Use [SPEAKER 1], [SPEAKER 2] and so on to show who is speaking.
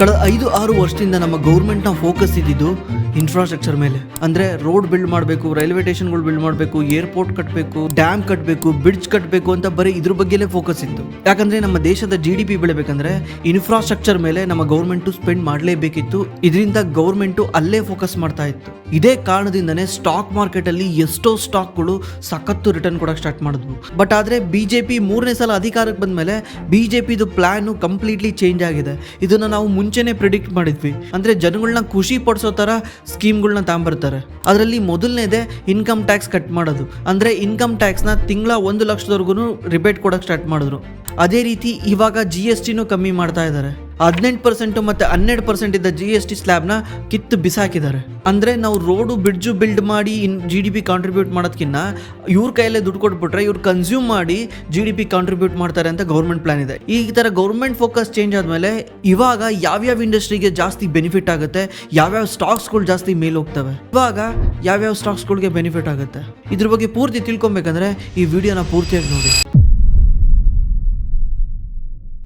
[SPEAKER 1] ಕಳೆದ 5-6 ವರ್ಷದಿಂದ ನಮ್ಮ ಗೌರ್ಮೆಂಟ್ನ ಫೋಕಸ್ ಇದ್ದಿದ್ದು ಇನ್ಫ್ರಾಸ್ಟ್ರಕ್ಚರ್ ಮೇಲೆ. ಅಂದರೆ ರೋಡ್ ಬಿಲ್ಡ್ ಮಾಡಬೇಕು, ರೈಲ್ವೆ ಸ್ಟೇಷನ್ಗಳು ಬಿಲ್ಡ್ ಮಾಡಬೇಕು, ಏರ್ಪೋರ್ಟ್ ಕಟ್ಟಬೇಕು, ಡ್ಯಾಮ್ ಕಟ್ಟಬೇಕು, ಬ್ರಿಡ್ಜ್ ಕಟ್ಟಬೇಕು ಅಂತ ಬರೀ ಇದ್ರ ಬಗ್ಗೆಲೇ ಫೋಕಸ್ ಇತ್ತು. ಯಾಕಂದ್ರೆ ನಮ್ಮ ದೇಶದ GDP ಬೆಳೆಬೇಕಂದ್ರೆ ಇನ್ಫ್ರಾಸ್ಟ್ರಕ್ಚರ್ ಮೇಲೆ ನಮ್ಮ ಗೌರ್ಮೆಂಟು ಸ್ಪೆಂಡ್ ಮಾಡಲೇಬೇಕಿತ್ತು. ಇದರಿಂದ ಗೌರ್ಮೆಂಟು ಅಲ್ಲೇ ಫೋಕಸ್ ಮಾಡ್ತಾ ಇತ್ತು. ಇದೇ ಕಾರಣದಿಂದನೇ ಸ್ಟಾಕ್ ಮಾರ್ಕೆಟ್ ಅಲ್ಲಿ ಎಷ್ಟೋ ಸ್ಟಾಕ್ಗಳು ಸಖತ್ತು ರಿಟರ್ನ್ ಕೊಡಕ್ಕೆ ಸ್ಟಾರ್ಟ್ ಮಾಡಿದ್ವು. ಬಟ್ ಆದರೆ BJP 3ನೇ ಸಲ ಅಧಿಕಾರಕ್ಕೆ ಬಂದ್ಮೇಲೆ BJPದು ಪ್ಲಾನ್ ಕಂಪ್ಲೀಟ್ಲಿ ಚೇಂಜ್ ಆಗಿದೆ. ಇದನ್ನ ನಾವು ಮುಂಚೆನೆ ಪ್ರಿಡಿಕ್ಟ್ ಮಾಡಿದ್ವಿ. ಅಂದ್ರೆ ಜನಗಳನ್ನ ಖುಷಿ ಪಡಿಸೋ ತರ ಸ್ಕೀಮ್ಗಳನ್ನ ತಗೊಂಬರ್ತಾರೆ. ಅದರಲ್ಲಿ ಮೊದಲನೇದೇ ಇನ್ಕಮ್ ಟ್ಯಾಕ್ಸ್ ಕಟ್ ಮಾಡೋದು. ಅಂದ್ರೆ ಇನ್ಕಮ್ ಟ್ಯಾಕ್ಸ್ನ ತಿಂಗಳ 1 ಲಕ್ಷದವರೆಗೂ ರಿಬೇಟ್ ಕೊಡಕ್ಕೆ ಸ್ಟಾರ್ಟ್ ಮಾಡಿದ್ರು. ಅದೇ ರೀತಿ ಇವಾಗ GSTನೂ ಕಮ್ಮಿ ಮಾಡ್ತಾ ಇದ್ದಾರೆ. 18% ಮತ್ತು 12% ಇದ್ದ GST ಸ್ಲ್ಯಾಬ್ನ ಕಿತ್ತು ಬಿಸಾಕಿದ್ದಾರೆ. ಅಂದರೆ ನಾವು ರೋಡು ಬ್ರಿಡ್ಜು ಬಿಲ್ಡ್ ಮಾಡಿ GDP ಕಾಂಟ್ರಿಬ್ಯೂಟ್ ಮಾಡೋದಕ್ಕಿಂತ ಇವ್ರ ಕೈಯಲ್ಲೇ ದುಡ್ಡು ಕೊಟ್ಬಿಟ್ರೆ ಇವ್ರು ಕನ್ಸ್ಯೂಮ್ ಮಾಡಿ GDP ಕಾಂಟ್ರಿಬ್ಯೂಟ್ ಮಾಡ್ತಾರೆ ಅಂತ ಗೌರ್ಮೆಂಟ್ ಪ್ಲಾನ್ ಇದೆ. ಈ ಥರ ಗೌರ್ಮೆಂಟ್ ಫೋಕಸ್ ಚೇಂಜ್ ಆದಮೇಲೆ ಇವಾಗ ಯಾವ್ಯಾವ ಇಂಡಸ್ಟ್ರಿಗೆ ಜಾಸ್ತಿ ಬೆನಿಫಿಟ್ ಆಗುತ್ತೆ, ಯಾವ್ಯಾವ ಸ್ಟಾಕ್ಸ್ಗಳು ಜಾಸ್ತಿ ಮೇಲೆ ಹೋಗ್ತವೆ, ಇವಾಗ ಯಾವ್ಯಾವ ಸ್ಟಾಕ್ಸ್ಗಳಿಗೆ ಬೆನಿಫಿಟ್ ಆಗುತ್ತೆ, ಇದ್ರ ಬಗ್ಗೆ ಪೂರ್ತಿ ತಿಳ್ಕೊಬೇಕಂದ್ರೆ ಈ ವಿಡಿಯೋನ ಪೂರ್ತಿಯಾಗಿ ನೋಡಿ.